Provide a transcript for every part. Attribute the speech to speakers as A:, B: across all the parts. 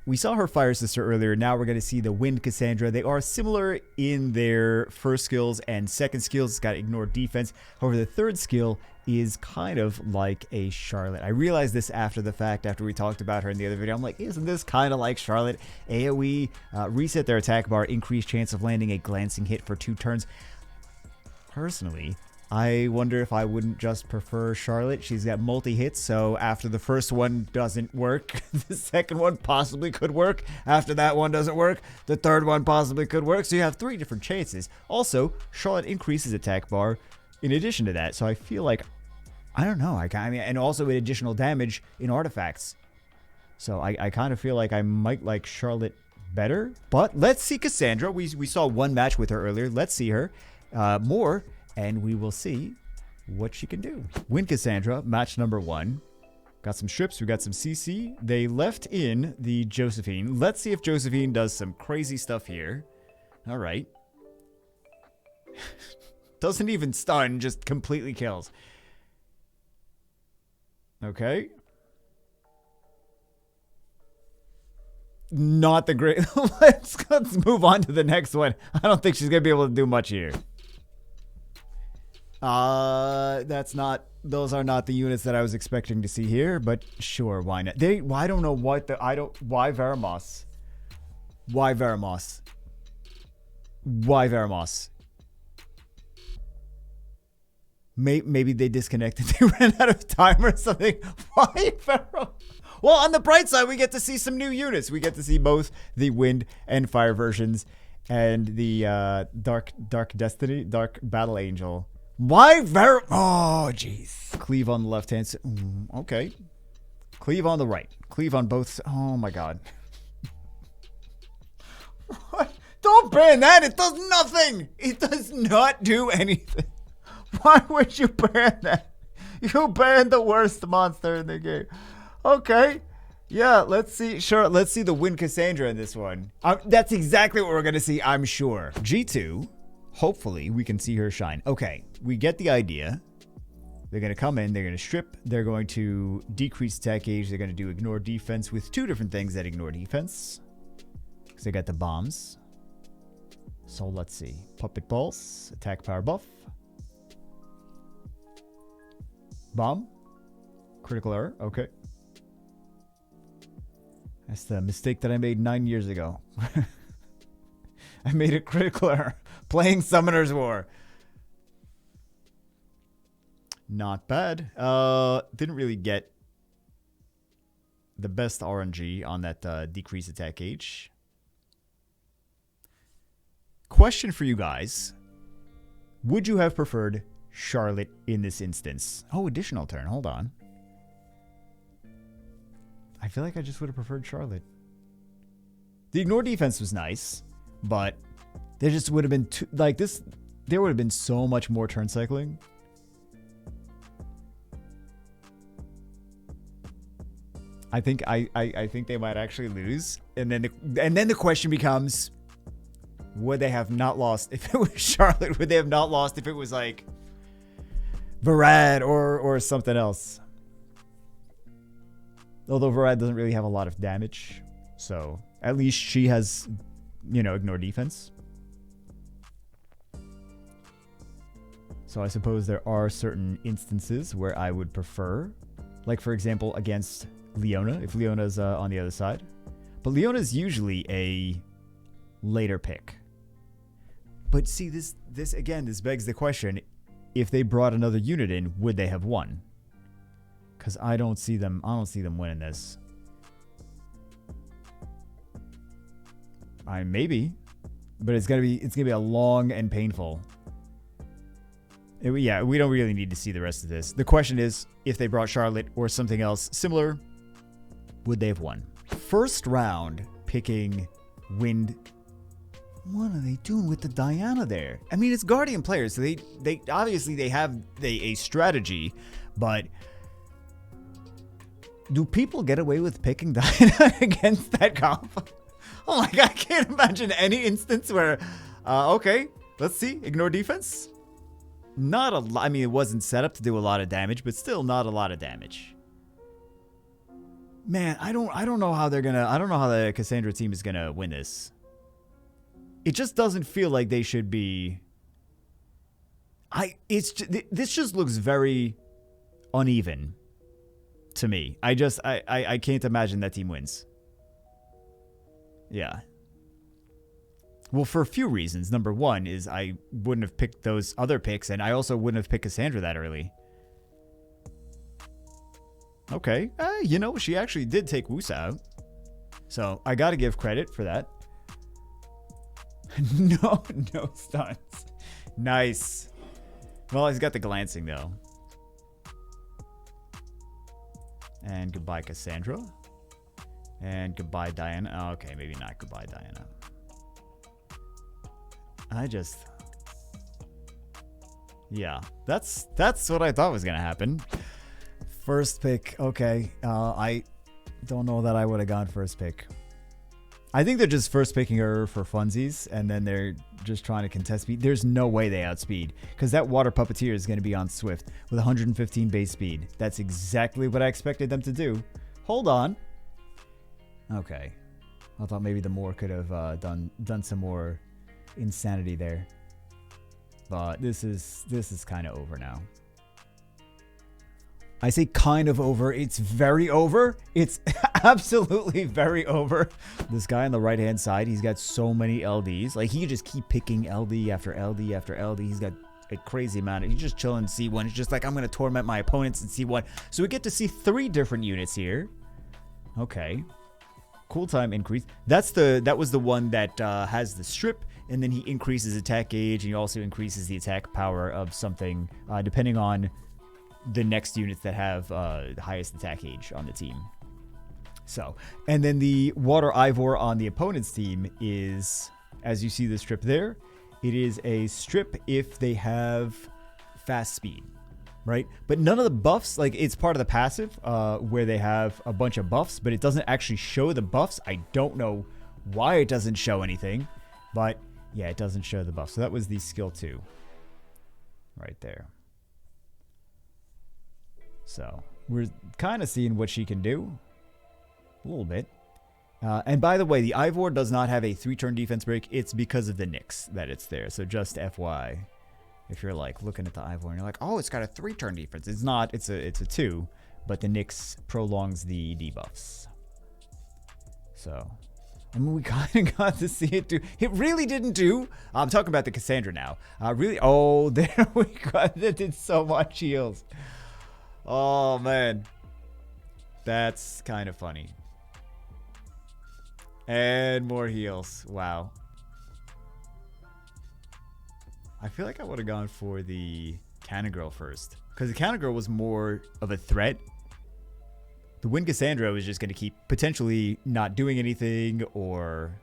A: we saw her fire sister earlier. Now we're going to see the Wind Cassandra. They are similar in their first skills and second skills. It's got ignore defense. However, the third skill is kind of like a Charlotte. I realized this after the fact, after we talked about her in the other video. I'm like, isn't this kind of like Charlotte? AoE, reset their attack bar, increased chance of landing a glancing hit for 2 turns. Personally, I wonder if I wouldn't just prefer Charlotte. She's got multi-hits, so after the first one doesn't work, the second one possibly could work. After that one doesn't work, the third one possibly could work. So you have 3 different chances. Also, Charlotte increases attack bar in addition to that. So I feel like, I don't know, I mean, and also additional damage in artifacts. So I kind of feel like I might like Charlotte better. But let's see Cassandra. We saw one match with her earlier. Let's see her more. And we will see what she can do. Wind Cassandra, match number 1. Got some strips. We got some CC. They left in the Josephine. Let's see if Josephine does some crazy stuff here. All right. Doesn't even stun, just completely kills. Okay. Not the great. Let's move on to the next one. I don't think she's going to be able to do much here. That's not, those are not the units that I was expecting to see here, but sure, why not? I don't know what why Veramos? Why Veramos? Why Veramos? Maybe they disconnected, they ran out of time or something. Why Veramos? Well, on the bright side, we get to see some new units. We get to see both the wind and fire versions and the, Dark Battle Angel. Why oh, jeez. Cleave on the left hand side. Okay. Cleave on the right. Cleave on both. Oh, my God. What? Don't ban that. It does nothing. It does not do anything. Why would you ban that? You banned the worst monster in the game. Okay. Yeah, let's see. Sure, let's see the Wind Cassandra in this one. That's exactly what we're going to see, I'm sure. G2. Hopefully, we can see her shine. Okay, we get the idea. They're going to come in. They're going to strip. They're going to decrease attack gauge. They're going to do ignore defense with 2 different things that ignore defense. Because they got the bombs. So let's see. Puppet Pulse. Attack power buff. Bomb. Critical error. Okay. That's the mistake that I made 9 years ago. I made a critical error. Playing Summoner's War. Not bad. Didn't really get the best RNG on that decreased attack gauge. Question for you guys. Would you have preferred Charlotte in this instance? Oh, additional turn. Hold on. I feel like I just would have preferred Charlotte. The ignore defense was nice, but there just would have been too, like this. There would have been so much more turn cycling. I think I think they might actually lose, and then the question becomes, would they have not lost if it was Charlotte? Would they have not lost if it was like Varad or something else? Although Varad doesn't really have a lot of damage, so at least she has, you know, ignore defense. So I suppose there are certain instances where I would prefer, like for example against Leona, if Leona's on the other side. But Leona's usually a later pick. But see, this begs the question, if they brought another unit in, would they have won? Because I don't see them winning this. Maybe, but it's gonna be a long and painful. Yeah, we don't really need to see the rest of this. The question is, if they brought Charlotte or something else similar, would they have won? First round, picking Wind. What are they doing with the Diana there? I mean, it's Guardian players, so they obviously they have a strategy, but do people get away with picking Diana against that comp? Oh my god, I can't imagine any instance where, okay, let's see, ignore defense. Not a lot. I mean, it wasn't set up to do a lot of damage, but still not a lot of damage. Man, I don't know how they're gonna. I don't know how the Cassandra team is gonna win this. It just doesn't feel like they should be. This just looks very uneven to me. I can't imagine that team wins. Yeah. Well, for a few reasons. Number one is I wouldn't have picked those other picks, and I also wouldn't have picked Cassandra that early. Okay. You know, she actually did take Wusa out. So I gotta give credit for that. No stunts. Nice. Well, he's got the glancing, though. And goodbye, Cassandra. And goodbye, Diana. Oh, okay, maybe not goodbye, Diana. Yeah, that's what I thought was going to happen. First pick. Okay. I don't know that I would have gone first pick. I think they're just first picking her for funsies, and then they're just trying to contest speed. There's no way they outspeed, because that water puppeteer is going to be on Swift with 115 base speed. That's exactly what I expected them to do. Hold on. Okay. I thought maybe the Moor could have done some more insanity there. But this is kind of over now. I say kind of over. It's very over. It's absolutely very over. This guy on the right-hand side, he's got so many LDs. Like, he can just keep picking LD after LD after LD. He's got a crazy amount. He's just chilling C1. He's just like, I'm going to torment my opponents in C1. So we get to see 3 different units here. Okay. Cool time increase. That was the one that has the strip, and then he increases attack gauge, and he also increases the attack power of something, depending on the next units that have the highest attack gauge on the team. So, and then the Water Ivor on the opponent's team is, as you see the strip there, it is a strip if they have fast speed, right? But none of the buffs, like, it's part of the passive where they have a bunch of buffs, but it doesn't actually show the buffs. I don't know why it doesn't show anything, but yeah, it doesn't show the buffs. So that was the skill 2 right there. So we're kind of seeing what she can do a little bit. And by the way, the Ivor does not have a 3-turn defense break. It's because of the Nyx that it's there. So just FY, if you're like looking at the Ivor and you're like, oh, it's got a 3-turn defense. It's not. It's a 2, but the Nyx prolongs the debuffs. So, I mean, we kind of got to see it do. It really didn't do. I'm talking about the Cassandra now. Really. Oh, there we go. That did so much heals. Oh, man. That's kind of funny. And more heals. Wow. I feel like I would have gone for the Cannon Girl first, because the Cannon Girl was more of a threat. The Wind Cassandra was just going to keep potentially not doing anything or,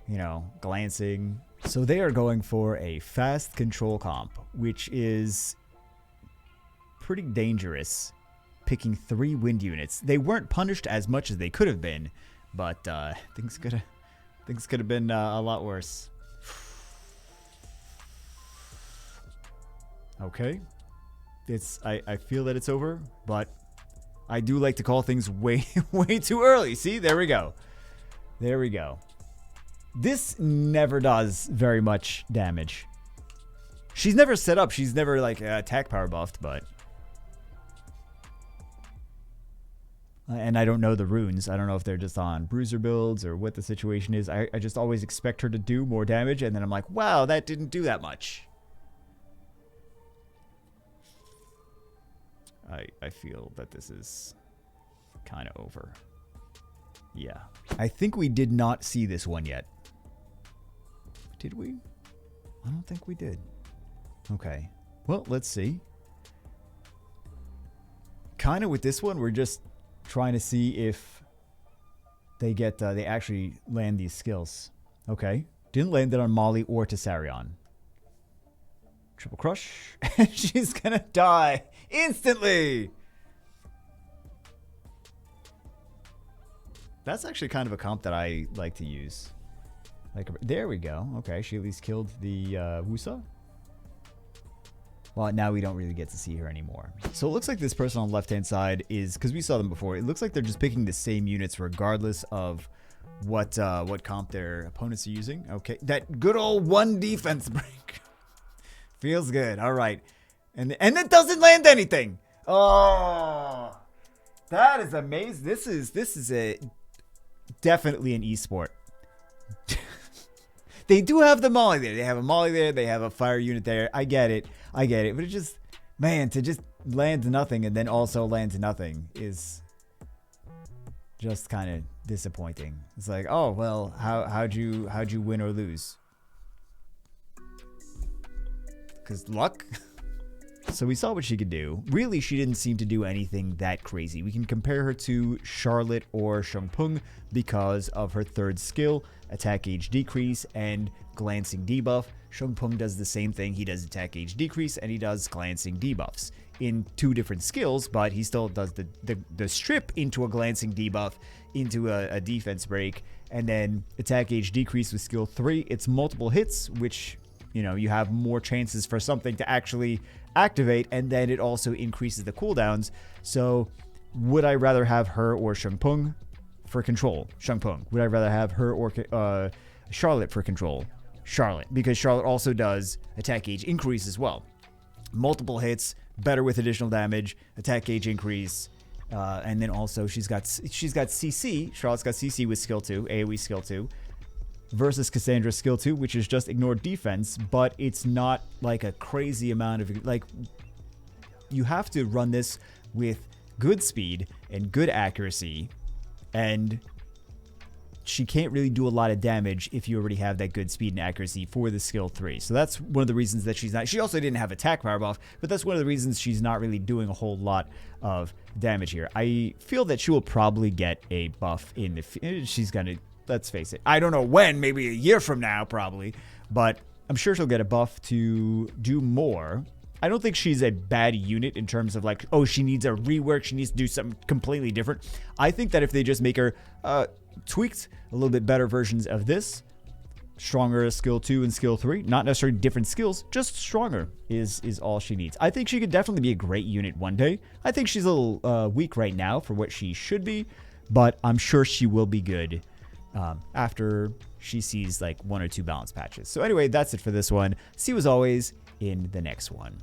A: you know, glancing. So they are going for a fast control comp, which is pretty dangerous, picking 3 wind units. They weren't punished as much as they could have been, but things could have been a lot worse. Okay, I feel that it's over, but I do like to call things way too early. See, there we go. This never does very much damage. She's never set up. She's never like attack power buffed, but. And I don't know the runes. I don't know if they're just on bruiser builds or what the situation is. I just always expect her to do more damage, and then I'm like, wow, that didn't do that much. I feel that this is kind of over. Yeah. I think we did not see this one yet. Did we? I don't think we did. Okay. Well, let's see. Kind of with this one, we're just trying to see if they get they actually land these skills. Okay. Didn't land it on Molly or Tessarion. Triple crush. And she's gonna die instantly. That's actually kind of a comp that I like to use. Like, there we go. Okay, she at least killed the Wusa. Well, now we don't really get to see her anymore. So it looks like this person on the left-hand side is, because we saw them before, it looks like they're just picking the same units regardless of what comp their opponents are using. Okay, that good old 1 defense break. Feels good. All right. And it doesn't land anything. Oh, that is amazing. This is definitely an esport. They do have the molly there. They have a molly there. They have a fire unit there. I get it. But it just, man, to just land nothing and then also land nothing is just kind of disappointing. It's like, oh well, how'd you win or lose? Because luck. So we saw what she could do. Really, she didn't seem to do anything that crazy. We can compare her to Charlotte or Shengpeng because of her third skill, attack age decrease and glancing debuff. Shengpeng does the same thing. He does attack age decrease and he does glancing debuffs in 2 different skills, but he still does the strip into a glancing debuff, into a defense break, and then attack age decrease with skill 3. It's multiple hits, which, you know, you have more chances for something to actually activate, and then it also increases the cooldowns. So would I rather have her or Shengpeng for control? Shengpeng. Would I rather have her or Charlotte for control? Charlotte, because Charlotte also does attack age increase as well. Multiple hits, better with additional damage, attack age increase, and then also she's got CC. Charlotte's got CC with skill 2, AoE skill 2. Versus Cassandra's skill 2, which is just ignore defense, but it's not like a crazy amount of, like, you have to run this with good speed and good accuracy, and she can't really do a lot of damage if you already have that good speed and accuracy for the skill 3. So that's one of the reasons that she's not, she also didn't have attack power buff, but that's one of the reasons she's not really doing a whole lot of damage here. I feel that she will probably get a buff in the, she's gonna, let's face it, I don't know when, maybe a year from now probably, but I'm sure she'll get a buff to do more. I don't think she's a bad unit in terms of like, oh, she needs a rework, she needs to do something completely different. I think that if they just make her tweaked, a little bit better versions of this, stronger skill 2 and skill 3, not necessarily different skills, just stronger is all she needs. I think she could definitely be a great unit one day. I think she's a little weak right now for what she should be, but I'm sure she will be good after she sees like 1 or 2 balance patches. So anyway, that's it for this one. See you as always in the next one.